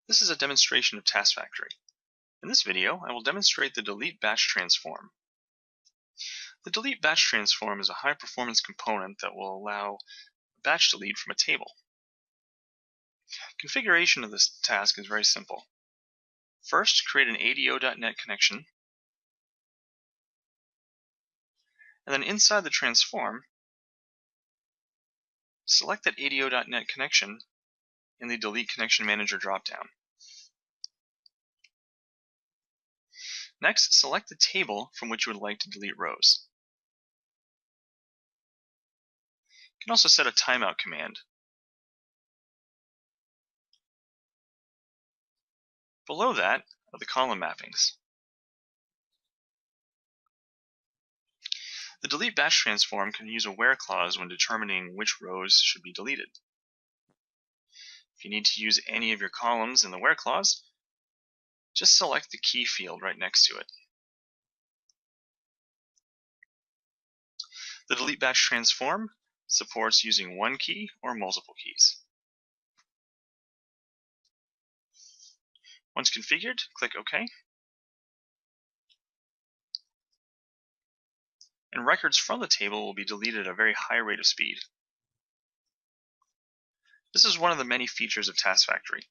This is a demonstration of Task Factory. In this video, I will demonstrate the delete batch transform. The delete batch transform is a high-performance component that will allow batch delete from a table. Configuration of this task is very simple. First, create an ADO.NET connection, and then inside the transform, select that ADO.NET connection in the Delete Connection Manager dropdown. Next, select the table from which you would like to delete rows. You can also set a timeout command. Below that are the column mappings. The delete batch transform can use a where clause when determining which rows should be deleted. If you need to use any of your columns in the where clause, just select the key field right next to it. The delete batch transform supports using one key or multiple keys. Once configured, click OK. And records from the table will be deleted at a very high rate of speed. This is one of the many features of Task Factory.